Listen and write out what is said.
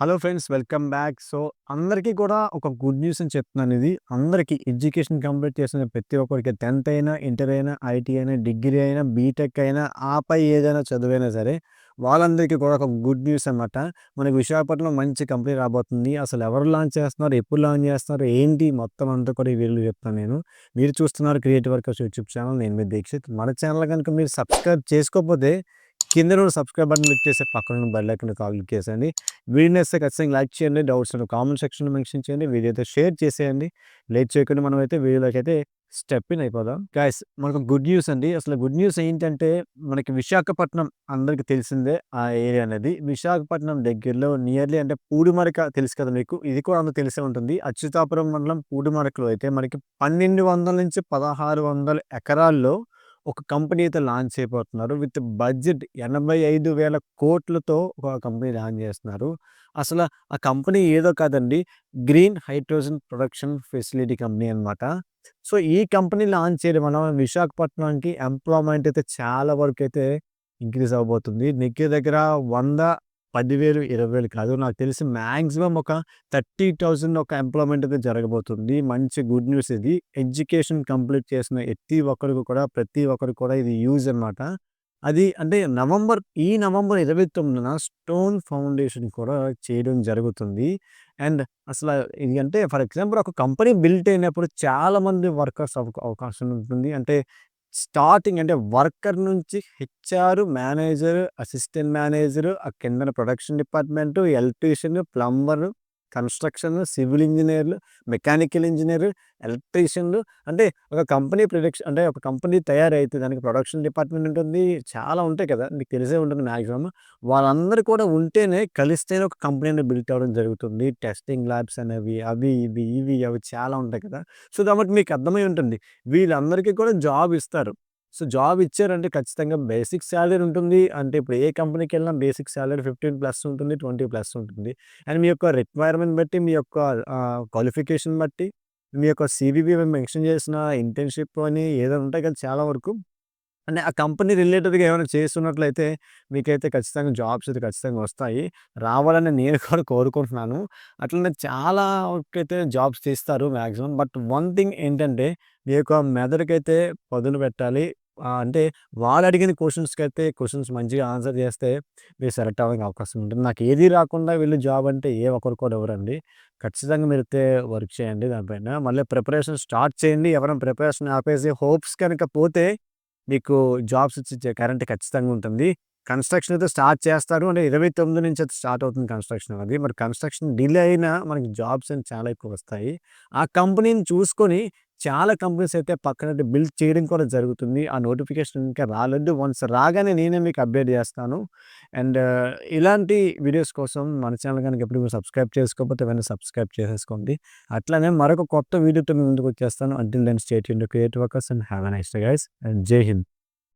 Hello friends, welcome back. So, అందరికీ కూడా ఒక గుడ్ న్యూస్ అని చెప్తున్నాను ఇది. అందరికీ ఎడ్యుకేషన్ కంప్లీట్ చేసిన ప్రతి ఒక్కరికి 10థ్ అయినా, ఇంటర్ అయినా, ఐటీ అయినా, డిగ్రీ అయినా, బీటెక్ అయినా, ఆపై ఏదైనా చదువైనా సరే, వాళ్ళందరికీ కూడా ఒక గుడ్ న్యూస్ అనమాట. మనకి విశాఖపట్నంలో మంచి కంపెనీ రాబోతుంది. అసలు ఎవరు లాంచ్ చేస్తున్నారు? ఎప్పుడు లాంచ్ చేస్తున్నారు? ఏంటి? మొత్తం అంతా కూడా ఈ వీడియోలో చెప్తాను నేను. మీరు చూస్తున్నారు క్రియేటివ్ వర్కర్స్ యూట్యూబ్ ఛానల్. నేను మీ దీక్షిత్. మన ఛానల్ కనుక మీరు సబ్స్క్రైబ్ చేసుకోకపోతే కింద ఉన్న సబ్స్క్రైబ్ బటన్ క్లిక్ చేసి పక్కన బెల్ ఐకాన్ క్లిక్ చేసేయండి. వీడియో నచ్చితే ఖచ్చితంగా లైక్ చేయండి. డౌట్స్ ఉన్న కామెంట్ సెక్షన్‌లో మెన్షన్ చేయండి. వీడియో అయితే షేర్ చేసేయండి. లేట్ చేయకుండా మనమైతే వీడియోలోకైతే స్టెప్ ఇన్ అయిపోదాం. గైస్, మనకు గుడ్ న్యూస్ అండి. అసలు గుడ్ న్యూస్ ఏంటంటే మనకి విశాఖపట్నం అందరికి తెలిసిందే ఆ ఏరియా అనేది. విశాఖపట్నం దగ్గరలో నియర్లీ అంటే పూడిమరక తెలుసు కదా మీకు. ఇది కూడా అందరికి తెలిసే ఉంటుంది. అచ్యుతాపురం మండలం పూడిమరకలో అయితే మనకి 1200-1600 ఎకరాల్లో ఒక కంపెనీ అయితే లాంచ్ చేయబోతున్నారు. విత్ బడ్జెట్ 85,000 కోట్లతో ఒక కంపెనీ లాంచ్ చేస్తున్నారు. అసల ఆ కంపెనీ ఏదో కాదండి. Green hydrogen production facility company అనమాట. సో, ఈ కంపెనీ లాంచ్ చేయడం వల్ల విశాఖపట్నానికి ఎంప్లాయ్‌మెంట్ అయితే చాలా వరకైతే ఇంక్రీజ్ అవ్వబోతుంది. దగ్గర దగ్గర 100, 10,000, 20,000 కాదు. నాకు తెలిసి మాక్సిమం ఒక 30,000 ఒక ఎంప్లాయ్‌మెంట్ అయితే జరగబోతుంది. మంచి గుడ్ న్యూస్ ఇది. ఎడ్యుకేషన్ కంప్లీట్ చేసిన ప్రతి ఒక్కరికి కూడా ఇది యూజ్ అనమాట. అది అంటే ఈ నవంబర్ 29న స్టోన్ ఫౌండేషన్ కూడా చేయడం జరుగుతుంది. అండ్ అసల ఇది అంటే ఫర్ ఎగ్జాంపుల్ ఒక కంపెనీ బిల్ట్ అయినప్పుడు చాలామంది వర్కర్స్ అవకాశం ఉంటుంది. అంటే స్టార్టింగ్ అంటే వర్కర్ నుంచి హెచ్ఆర్, మేనేజర్, అసిస్టెంట్ మేనేజర్, ఆ కిందన production department, electrician, plumber, construction, civil ఇంజినీర్లు, మెకానికల్ ఇంజినీర్, ఎలక్ట్రీషియన్లు. అంటే ఒక కంపెనీ తయారైతే దానికి ప్రొడక్షన్ డిపార్ట్మెంట్ ఉంటుంది. చాలా ఉంటాయి కదా! మీకు తెలిసే ఉంటుంది మాక్సిమం. వాళ్ళందరూ కూడా ఉంటేనే కలిస్తేనే ఒక కంపెనీ అనేది బిల్ట్ అవ్వడం జరుగుతుంది. టెస్టింగ్ ల్యాబ్స్ అనేవి అవి, అవి చాలా ఉంటాయి కదా! సో, కాబట్టి మీకు అర్థమై ఉంటుంది. వీళ్ళందరికీ కూడా జాబ్ ఇస్తారు. సో, జాబ్ ఇచ్చారంటే ఖచ్చితంగా బేసిక్ సాలరీ ఉంటుంది. అంటే ఇప్పుడు ఏ కంపెనీకెళ్ళినా బేసిక్ సాలరీ 15+ ఉంటుంది. 20+ ఉంటుంది. అండ్ మీ యొక్క రిక్వైర్మెంట్ బట్టి, మీ యొక్క క్వాలిఫికేషన్ బట్టి, మీ యొక్క సీవీవి మెన్షన్ చేసిన ఇంటర్న్‌షిప్ అని ఏదో ఉంటాయి కదా! చాలా వరకు. అంటే ఆ కంపెనీ రిలేటెడ్‌గా ఏమైనా చేస్తున్నట్లయితే మీకైతే ఖచ్చితంగా జాబ్స్ అయితే ఖచ్చితంగా వస్తాయి. రావాలని నేను కూడా కోరుకుంటున్నాను. అట్లనే చాలా వరకైతే జాబ్స్ తీస్తారు మాక్సిమం. బట్ వన్ థింగ్ ఏంటంటే మీ యొక్క మెదడుకైతే పదును పెట్టాలి. అంటే వాళ్ళు అడిగిన క్వెషన్స్ మంచిగా ఆన్సర్ చేస్తే మీరు సెలెక్ట్ అవ్వడానికి అవకాశం ఉంటుంది. నాకు ఏది రాకుండా వెళ్లి జాబ్ అంటే ఏ ఒక్కరు కూడా ఇవ్వరండి. ఖచ్చితంగా మీరైతే వర్క్ చేయండి దానిపైన. మళ్ళీ ప్రిపరేషన్ స్టార్ట్ చేయండి. ఎవరైనా ప్రిపరేషన్ ఆపేసి హోప్స్ కనుక పోతే మీకు జాబ్స్ వచ్చే గ్యారంటీ ఖచ్చితంగా ఉంటుంది. కన్‌స్ట్రక్షన్ అయితే స్టార్ట్ చేస్తారు. అంటే 29 నుంచి అయితే స్టార్ట్ అవుతుంది కన్‌స్ట్రక్షన్ అనేది. మరి కన్‌స్ట్రక్షన్ డిలే అయినా మనకి జాబ్స్ అని చాలా ఎక్కువ వస్తాయి. ఆ కంపెనీని చూసుకొని చాలా కంపెనీస్ అయితే పక్కన బిల్డ్ చేయడం కూడా జరుగుతుంది. ఆ నోటిఫికేషన్ ఇంకా రాలేదు. వన్స్ రాగానే నేనే మీకు అప్డేట్ చేస్తాను. అండ్ ఇలాంటి వీడియోస్ కోసం మన ఛానల్ గనుక ఎప్పుడు మీరు సబ్స్క్రైబ్ చేసుకోకపోతే వెంటనే సబ్స్క్రైబ్ చేసేసుకోండి. అట్లనే మరొక కొత్త వీడియోతో మీ ముందుకు వచ్చేస్తాను. Until then stay tuned to creative workers and have a nice day guys. And Jai Hind.